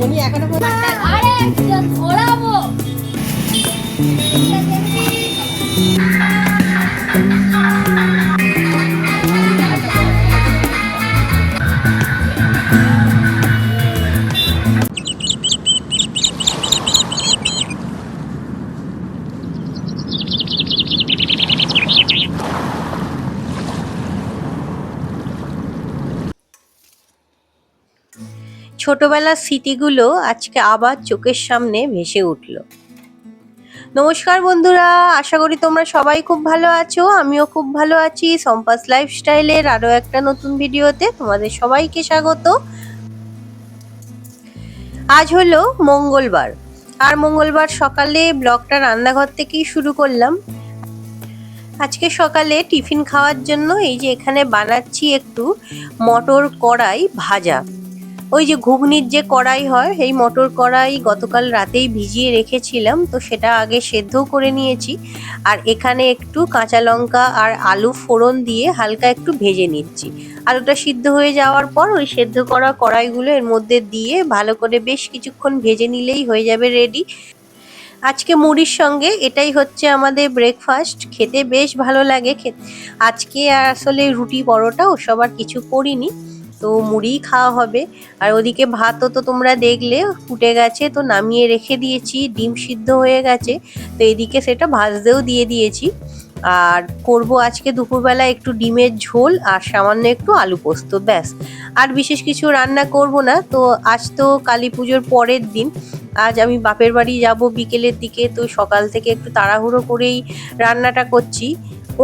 উনি এখনো ছোটবেলার স্মৃতিগুলো আজকে আবার চোখের সামনে ভেসে উঠল। নমস্কার বন্ধুরা, আশা করি তোমরা সবাই খুব ভালো আছো। আমিও খুব ভালো আছি। সম্পাস লাইফস্টাইলের আরো একটা নতুন ভিডিওতে তোমাদের সবাইকে স্বাগত। আজ হলো মঙ্গলবার, আর মঙ্গলবার সকালে ব্লগটা রান্নাঘর থেকেই শুরু করলাম। আজকে সকালে টিফিন খাওয়ার জন্য এই যে এখানে বানাচ্ছি একটু মটর কড়াই ভাজা। ওই যে ঘুগনির যে কড়াই হয়, এই মটর কড়াই গতকাল রাতেই ভিজিয়ে রেখেছিলাম, তো সেটা আগে সেদ্ধ করে নিয়েছি। আর এখানে একটু কাঁচা লঙ্কা আর আলু ফোড়ন দিয়ে হালকা একটু ভেজে নিচ্ছি। আলুটা সিদ্ধ হয়ে যাওয়ার পর ওই সেদ্ধ করা কড়াইগুলো এর মধ্যে দিয়ে ভালো করে বেশ কিছুক্ষণ ভেজে নিলেই হয়ে যাবে রেডি। আজকে মুড়ির সঙ্গে এটাই হচ্ছে আমাদের ব্রেকফাস্ট। খেতে বেশ ভালো লাগে। আজকে আসলে রুটি পরোটা ওসব আর কিছু করিনি, তো মুড়িই খাওয়া হবে। আর ওদিকে ভাতও তো তোমরা দেখলে ফুটে গেছে, তো নামিয়ে রেখে দিয়েছি। ডিম সিদ্ধ হয়ে গেছে, তো এদিকে সেটা ভাজতেও দিয়ে দিয়েছি। আর করব আজকে দুপুরবেলা একটু ডিমের ঝোল আর সামান্য একটু আলু পোস্ত, ব্যাস। আর বিশেষ কিছু রান্না করব না। তো আজ তো কালী পুজোর পরের দিন, আজ আমি বাপের বাড়ি যাব বিকেলের দিকে, তো সকাল থেকে একটু তাড়াহুড়ো করেই রান্নাটা করছি।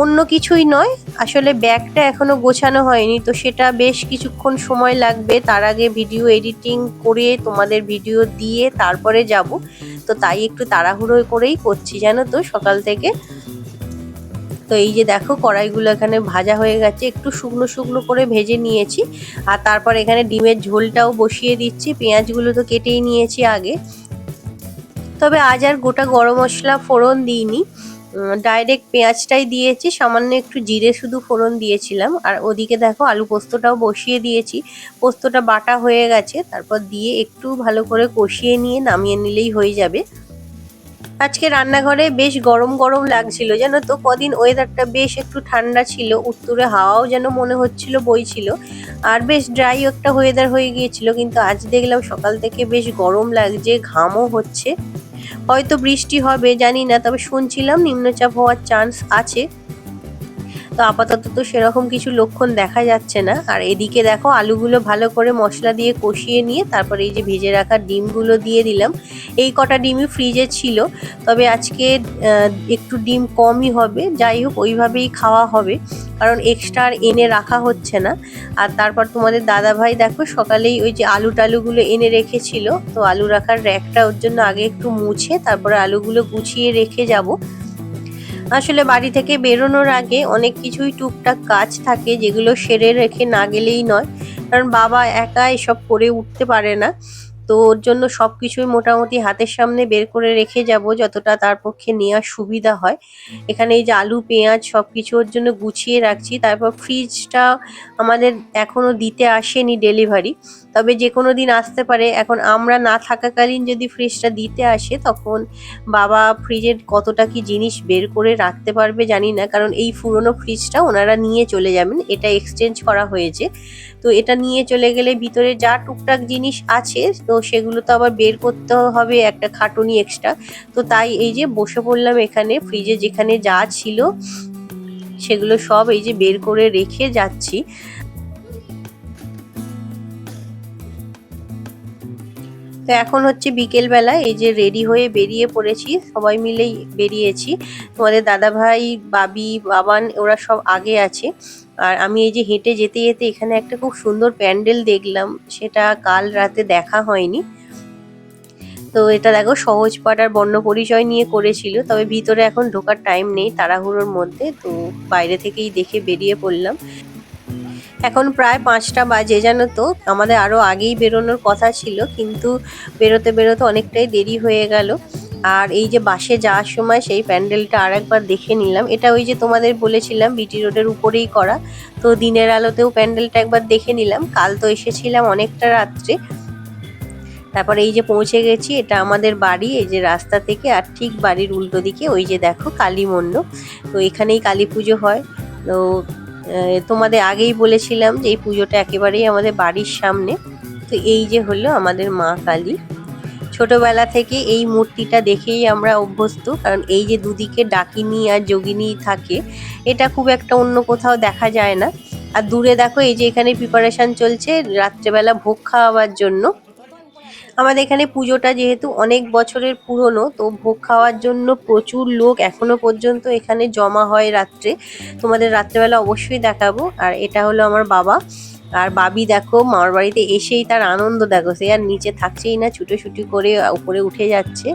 অন্য কিছুই নয়, আসলে ব্যাগটা এখনো গোছানো হয়নি, তো সেটা বেশ কিছুক্ষণ সময় লাগবে। তার আগে ভিডিও এডিটিং করে তোমাদের ভিডিও দিয়ে তারপরে যাব, তো তাই একটু তাড়াহুড়ো করেই করছি জানো তো সকাল থেকে। তো এই যে দেখো কড়াইগুলো এখানে ভাজা হয়ে গেছে, একটু শুকনো শুকনো করে ভেজে নিয়েছি। আর তারপর এখানে ডিমের ঝোলটাও বসিয়ে দিচ্ছি। পেঁয়াজগুলো তো কেটেই নিয়েছি আগে, তবে আজ আর গোটা গরম মশলা ফোড়ন দিইনি, ডাইরেক্ট পেঁয়াজটাই দিয়েছি। সামান্য একটু জিরে শুধু ফোড়ন দিয়েছিলাম। আর ওদিকে দেখো আলু পোস্তটাও বসিয়ে দিয়েছি। পোস্তটা বাটা হয়ে গেছে, তারপর দিয়ে একটু ভালো করে কষিয়ে নিয়ে নামিয়ে নিলেই হয়ে যাবে। আজকে রান্নাঘরে বেশ গরম গরম লাগছিল জানো তো। কদিন ওয়েদারটা বেশ একটু ঠান্ডা ছিল, উত্তুরে হাওয়াও যেন মনে হচ্ছিল বইছিল, আর বেশ ড্রাই একটা ওয়েদার হয়ে গিয়েছিল। কিন্তু আজ দেখলাম সকাল থেকে বেশ গরম লাগছে, ঘামও হচ্ছে। হয়তো বৃষ্টি হবে জানি না, তবে শুনছিলাম নিম্নচাপ হওয়ার চান্স আছে। তো আপাতত তো সেরকম কিছু লক্ষণ দেখা যাচ্ছে না। আর এদিকে দেখো আলুগুলো ভালো করে মশলা দিয়ে কষিয়ে নিয়ে তারপরে এই যে ভেজে রাখা ডিমগুলো দিয়ে দিলাম। এই কটা ডিমই ফ্রিজে ছিল, তবে আজকে একটু ডিম কমই হবে। যাই হোক, ওইভাবেই খাওয়া হবে, কারণ এক্সট্রা আর এনে রাখা হচ্ছে না। আর তারপর তোমাদের দাদা ভাই দেখো সকালেই ওই যে আলু টালুগুলো এনে রেখেছিল, তো আলু রাখার র্যাকটা ওর জন্য আগে একটু মুছে তারপরে আলুগুলো গুছিয়ে রেখে যাব। আসলে বাড়ি থেকে বেরোনোর আগে অনেক কিছুই টুকটাক কাজ থাকে, যেগুলো সেরে রেখে না গেলেই নয়, কারণ বাবা একা এসব করে উঠতে পারে না। তো ওর জন্য সবকিছুই মোটামুটি হাতের সামনে বের করে রেখে যাব, যতটা তার পক্ষে নেওয়ার সুবিধা হয়। এখানে এই যে আলু পেঁয়াজ সবকিছু ওর জন্য গুছিয়ে রাখছি। তারপর ফ্রিজটা আমাদের এখনো দিতে আসেনি ডেলিভারি, তবে যে কোনো দিন আসতে পারে। এখন আমরা না থাকাকালীন যদি ফ্রিজটা দিতে আসে, তখন বাবা ফ্রিজের কতটা কি জিনিস বের করে রাখতে পারবে জানি না, কারণ এই পুরনো ফ্রিজটা ওনারা নিয়ে চলে যাবেন, এটা এক্সচেঞ্জ করা হয়েছে। তো এটা নিয়ে চলে গেলে ভিতরে যা টুকটাক জিনিস আছে, তো সেগুলো তো আবার বের করতে হবে, একটা খাটুনি এক্সট্রা। তো তাই এই যে বসে পড়লাম এখানে, ফ্রিজে যেখানে যা ছিল সেগুলো সব এই যে বের করে রেখে যাচ্ছি। তো এখন হচ্ছে বিকেল বেলা, এই যে রেডি হয়ে বেরিয়ে পড়েছি, সবাই মিলেই বেরিয়েছি। তোমাদের দাদা ভাই, বাবি, বাবান ওরা সব আগে আছে। আর আমি এই যে হেঁটে যেতে যেতে এখানে একটা খুব সুন্দর প্যান্ডেল দেখলাম, সেটা কাল রাতে দেখা হয়নি। তো এটা দেখো সহজপাঠ আর বর্ণ পরিচয় নিয়ে করেছিল, তবে ভিতরে এখন ঢোকার টাইম নেই তাড়াহুড়োর মধ্যে, তো বাইরে থেকেই দেখে বেরিয়ে পড়লাম। এখন প্রায় 5টা বাজে জানো তো। আমাদের আরো আগেই বেরোনোর কথা ছিল, কিন্তু বেরোতে বেরোতে অনেকটাই দেরি হয়ে গেল। আর এই যে বাসে যাওয়ার সময় সেই প্যান্ডেলটা আর একবার দেখে নিলাম। এটা ওই যে তোমাদের বলেছিলাম বিটি রোডের উপরেই করা, তো দিনের আলোতেও প্যান্ডেলটা একবার দেখে নিলাম। কাল তো এসেছিলাম অনেকটা রাত্রে, তারপরে এই যে পৌঁছে গেছি, এটা আমাদের বাড়ি। এই যে রাস্তা থেকে আর ঠিক বাড়ির উল্টো দিকে ওই যে দেখো কালী মণ্ডপ। তো এখানেই কালী পুজো হয়। তো তোমাদের আগেই বলেছিলাম যে এই পুজোটা একেবারেই আমাদের বাড়ির সামনে। তো এই যে হলো আমাদের মা কালী। ছোটবেলা থেকে এই মূর্তিটা দেখেই আমরা অভ্যস্ত, কারণ এই যে দুদিকে ডাকিনী আর যোগিনী থাকে, এটা খুব একটা অন্য কোথাও দেখা যায় না। আর দূরে দেখো এই যে এখানে প্রিপারেশন চলছে রাত্রেবেলা ভোগ খাওয়াবার জন্য। আমাদের এখানে পুজোটা যেহেতু অনেক বছরের পুরনো, তো ভোগ খাওয়ার জন্য প্রচুর লোক এখনো পর্যন্ত এখানে জমা হয় রাত্রে। তোমাদের রাত্রেবেলা অবশ্যই দেখাবো। আর এটা হলো আমার বাবা। আর বাবি দেখো মামার বাড়িতে এসেই তার আনন্দ দেখো, সে আর নিচে থাকছেই না, ছুটোছুটি করে উপরে উঠে যাচ্ছে।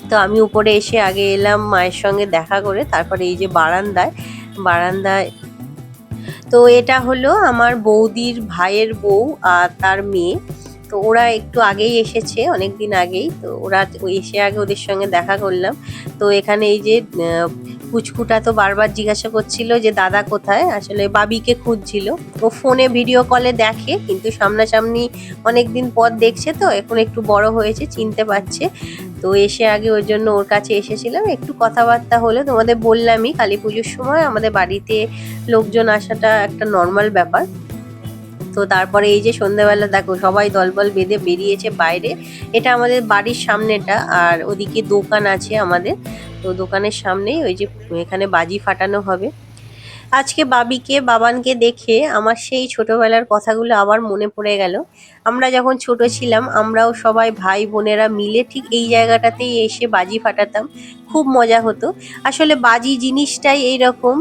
তো আমি উপরে এসে আগে এলাম মায়ের সঙ্গে দেখা করে, তারপরে এই যে বারান্দায় তো এটা হলো আমার বৌদির ভাইয়ের বউ আর তার মেয়ে। তো ওরা একটু আগেই এসেছে, অনেক দিন আগেই। তো ওরা এসে আগে ওদের সঙ্গে দেখা করলাম। তো এখানে এই যে পুচকুটা তো বারবার জিজ্ঞাসা করছিল যে দাদা কোথায়, আসলে বাবিকে খুঁজছিল। ও ফোনে ভিডিও কলে দেখে, কিন্তু সামনাসামনি অনেক দিন পর দেখছে, তো এখন একটু বড় হয়েছে, চিনতে পারছে। তো এসে আগে ওর জন্য ওর কাছে এসেছিলাম, একটু কথাবার্তা হলো। তোমাদের বললামই কালী পুজোর সময় আমাদের বাড়িতে লোকজন আসাটা একটা নর্মাল ব্যাপার। তো তারপরে এই যে সন্ধ্যাবেলা দেখো সবাই দলবল বেঁধে বেরিয়েছে বাইরে। এটা আমাদের বাড়ির সামনেটা, আর ওদিকে দোকান আছে আমাদের। তো দোকানের সামনেই ওই যে এখানে বাজি ফাটানো হবে। আজকে বাবানকে দেখে আমার সেই ছোটবেলার কথাগুলো আবার মনে পড়ে গেল। আমরা যখন ছোট ছিলাম, আমরাও সবাই ভাই বোনেরা মিলে ঠিক এই জায়গাটাতেই এসে বাজি ফাটাতাম। খুব মজা হতো। আসলে বাজি জিনিসটাই এইরকম,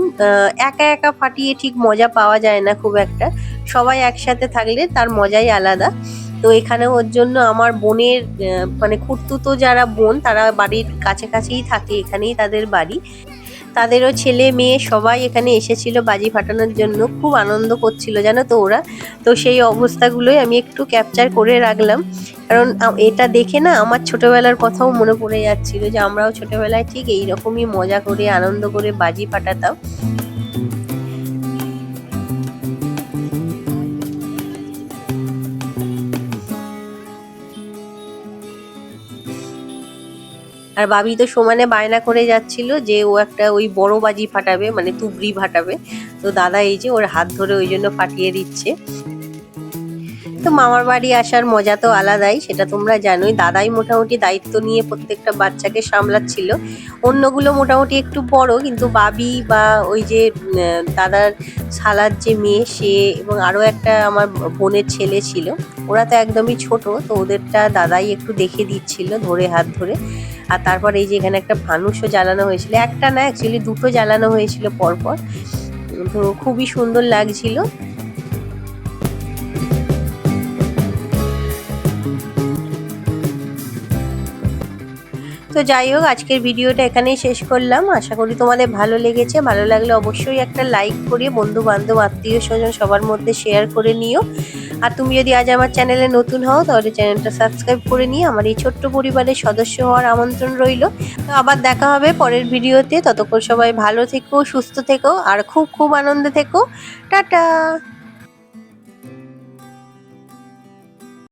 একা একা ফাটিয়ে ঠিক মজা পাওয়া যায় না খুব একটা। সবাই একসাথে থাকলে তার মজাই আলাদা। তো এখানে ওর জন্য আমার বোনের মানে খুড়তুতো যারা বোন, তারা বাড়ির কাছাকাছিই থাকে, এখানেই তাদের বাড়ি। তাদেরও ছেলে মেয়ে সবাই এখানে এসেছিল বাজি ফাটানোর জন্য। খুব আনন্দ করছিল জানো তো ওরা। তো সেই অবস্থাগুলোই আমি একটু ক্যাপচার করে রাখলাম, কারণ এটা দেখে না আমার ছোটবেলার কথাও মনে পড়ে যাচ্ছিল, যে আমরাও ছোটবেলায় ঠিক এইরকমই মজা করে আনন্দ করে বাজি ফাটাতাম। আর বাবি তো সমানে বায়না করে যাচ্ছিল যে ও একটা ওই বড় বাজি ফাটাবে, মানে তুবড়ি ফাটাবে। তো দাদা এই যে ওর হাত ধরে ওই জন্য ফাটিয়ে দিচ্ছে। তো মামার বাড়ি আসার মজা তো আলাদাই, সেটা তোমরা জানোই। দাদাই মোটামুটি দায়িত্ব নিয়ে প্রত্যেকটা বাচ্চাকে সামলাচ্ছিল। অন্যগুলো মোটামুটি একটু বড়, কিন্তু বাবি বা ওই যে দাদার শালার যে মেয়ে, সে এবং আরও একটা আমার বোনের ছেলে ছিল, ওরা তো একদমই ছোট। তো ওদেরটা দাদাই একটু দেখে দিচ্ছিল ধরে, হাত ধরে। আর তারপর এই যে এখানে একটা ফানুসও জ্বালানো হয়েছিল, একটা না অ্যাকচুয়ালি দুটো জ্বালানো হয়েছিল পরপর। তো খুবই সুন্দর লাগছিল। তো যাই হোক, আজকের ভিডিওটা এখানেই শেষ করলাম। আশা করি তোমাদের ভালো লেগেছে। ভালো লাগলে অবশ্যই একটা লাইক করে বন্ধু বান্ধব আত্মীয় স্বজন সবার মধ্যে শেয়ার করে নিও। আর তুমি যদি আজ আমার চ্যানেলে নতুন হও, তাহলে চ্যানেলটা সাবস্ক্রাইব করে নিয়ে আমার এই ছোট্ট পরিবারের সদস্য হওয়ার আমন্ত্রণ রইল। তো আবার দেখা হবে পরের ভিডিওতে। ততক্ষণ সবাই ভালো থেকো, সুস্থ থেকো, আর খুব খুব আনন্দে থেকো। টাটা।